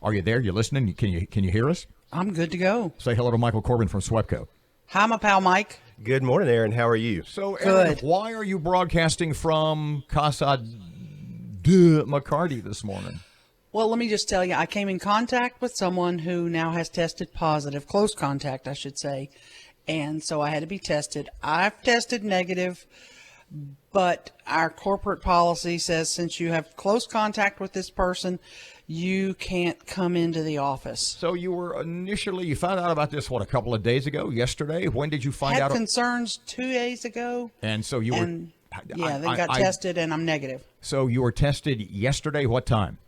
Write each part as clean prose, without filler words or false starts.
Are you there? You listening? Can you hear us? I'm good to go. Say hello to Michael Corbin from SWEPCO. Hi, my pal Mike. Good morning, Aaron. How are you? So, Aaron, Good. why are you broadcasting from Casa de McCarty this morning? Well, let me just tell you, I came in contact with someone who now has tested positive, close contact, I should say, and so I had to be tested. I've tested negative, but our corporate policy says since you have close contact with this person, you can't come into the office. So you found out about this, a couple of days ago, yesterday? When did you find out? Had concerns 2 days ago. And so you and, were... Yeah, they got tested, and I'm negative. So you were tested yesterday, what time?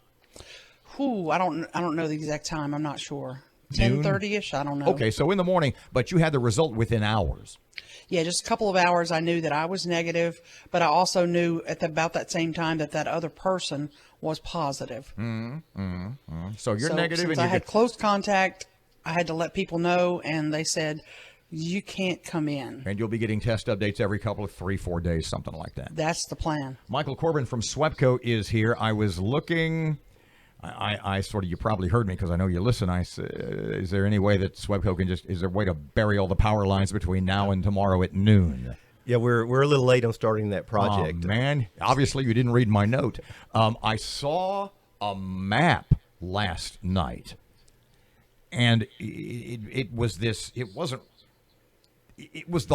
I don't know the exact time. I'm not sure. Noon? 10:30ish. I don't know. Okay, so in the morning, but you had the result within hours. Yeah, just a couple of hours. I knew that I was negative, but I also knew at about that same time that other person was positive. So you're negative, Since and I had close contact, I had to let people know, and they said you can't come in. And you'll be getting test updates every couple of 3-4 days, something like that. That's the plan. Michael Corbin from SWEPCO is here. I was looking. I sort of, you probably heard me because I know you listen. I said, is there any way that SWEPCO is there a way to bury all the power lines between now and tomorrow at noon? Yeah, we're a little late on starting that project. Oh, man, obviously you didn't read my note. I saw a map last night, and it was the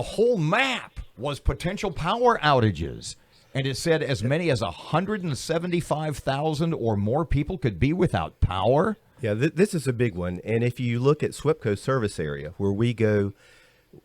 whole map was potential power outages. And it said as many as 175,000 or more people could be without power. Yeah, this is a big one. And if you look at SWEPCO's service area, where we go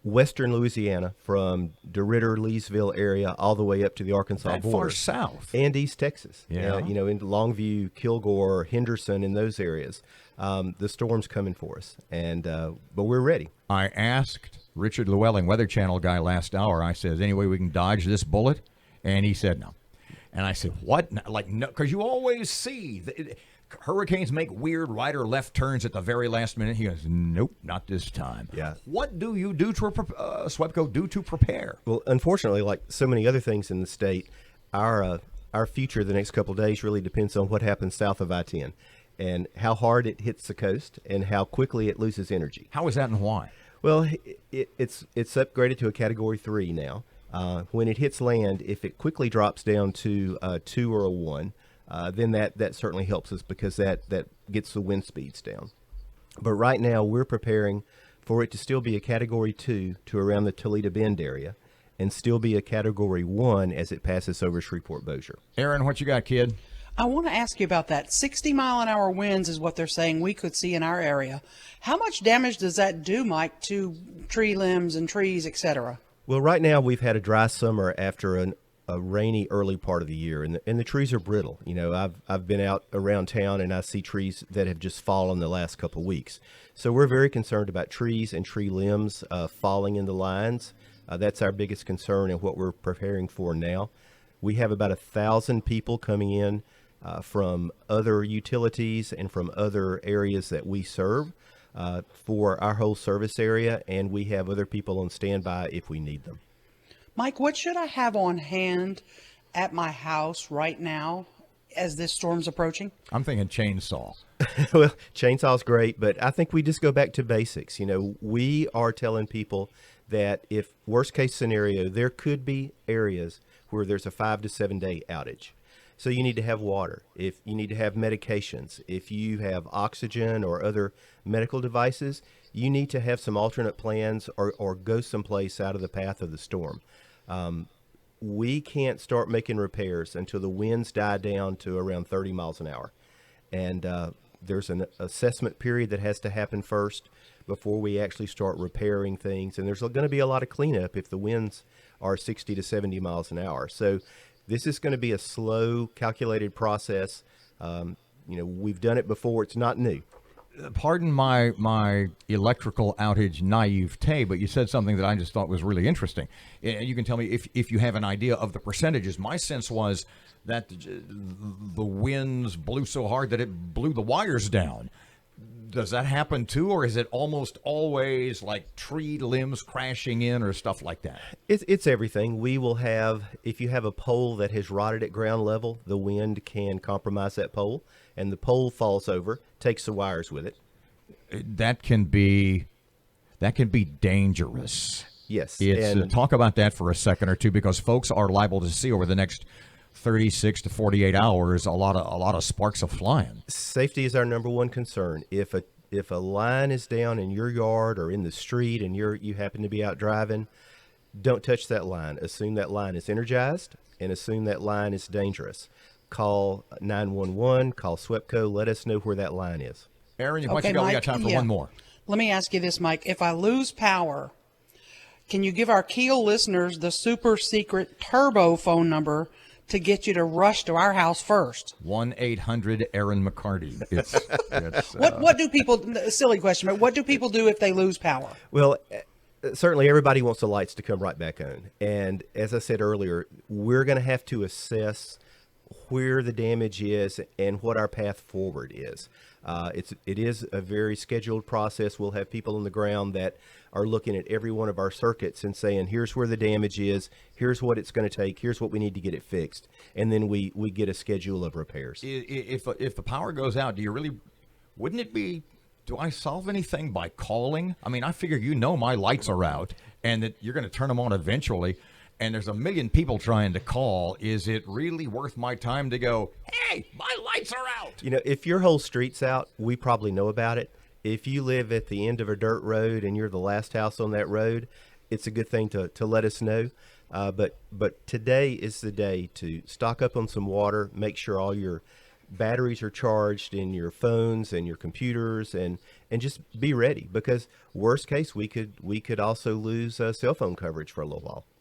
western Louisiana from DeRidder, Leesville area all the way up to the Arkansas border. Far south. And East Texas. Yeah. Into Longview, Kilgore, Henderson, in those areas. The storm's coming for us. But we're ready. I asked Richard Llewellyn, Weather Channel guy, last hour, I said, any way we can dodge this bullet? And he said no. And I said, what? Like, no, because you always see hurricanes make weird right or left turns at the very last minute. He goes, nope, not this time. Yeah. What do you do to SWEPCO do to prepare? Well, unfortunately, like so many other things in the state, our future the next couple of days really depends on what happens south of I-10 and how hard it hits the coast and how quickly it loses energy. How is that and why? Well, it's upgraded to a Category 3 now. When it hits land, if it quickly drops down to a 2 or a 1, then that certainly helps us because that gets the wind speeds down. But right now, we're preparing for it to still be a Category 2 to around the Toledo Bend area and still be a Category 1 as it passes over Shreveport-Bossier. Aaron, what you got, kid? I want to ask you about that. 60-mile-an-hour winds is what they're saying we could see in our area. How much damage does that do, Mike, to tree limbs and trees, etc.? Well, right now we've had a dry summer after a rainy early part of the year, and the trees are brittle. I've been out around town and I see trees that have just fallen the last couple of weeks. So we're very concerned about trees and tree limbs falling in the lines. That's our biggest concern and what we're preparing for now. We have about 1,000 people coming in from other utilities and from other areas that we serve. For our whole service area, and we have other people on standby if we need them. Mike, what should I have on hand at my house right now as this storm's approaching? I'm thinking chainsaw. Well, chainsaw's great, but I think we just go back to basics. We are telling people that if worst case scenario, there could be areas where there's a 5 to 7 day outage. So you need to have water, if you need to have medications, if you have oxygen or other medical devices, you need to have some alternate plans or go someplace out of the path of the storm. We can't start making repairs until the winds die down to around 30 miles an hour. And there's an assessment period that has to happen first before we actually start repairing things. And there's going to be a lot of cleanup if the winds are 60 to 70 miles an hour. So this is going to be a slow, calculated process. We've done it before. It's not new. Pardon my electrical outage naivete, but you said something that I just thought was really interesting. You can tell me if you have an idea of the percentages. My sense was that the winds blew so hard that it blew the wires down. Does that happen too, or is it almost always like tree limbs crashing in or stuff like that? It's everything. We will have, if you have a pole that has rotted at ground level, the wind can compromise that pole and the pole falls over, takes the wires with it. That can be dangerous. Yes, It's and talk about that for a second or two, because folks are liable to see over the next 36 to 48 hours a lot of sparks of flying. safety is our number one concern. If a line is down in your yard or in the street and you happen to be out driving, don't touch that line. Assume that line is energized and assume that line is dangerous. Call 911, call SWEPCO, let us know where that line is. Aaron, what Okay, you got? We Mike, got time for yeah. one more. Let me ask you this, Mike. If I lose power, can you give our Keel listeners the super secret turbo phone number to get you to rush to our house first? 1-800-AARON McCarty. It's What do people, silly question, but what do people do if they lose power? Well, certainly everybody wants the lights to come right back on. And as I said earlier, we're going to have to assess where the damage is and what our path forward is. It is a very scheduled process. We'll have people on the ground that are looking at every one of our circuits and saying, here's where the damage is, here's what it's going to take, here's what we need to get it fixed. And then we get a schedule of repairs. if the power goes out, wouldn't it be, do I solve anything by calling? I mean, I figure my lights are out and that you're going to turn them on eventually, and there's a million people trying to call. Is it really worth my time to go, hey, my lights are out? If your whole street's out, we probably know about it. If you live at the end of a dirt road and you're the last house on that road, it's a good thing to let us know. But today is the day to stock up on some water, make sure all your batteries are charged in your phones and your computers, and just be ready, because worst case we could also lose cell phone coverage for a little while.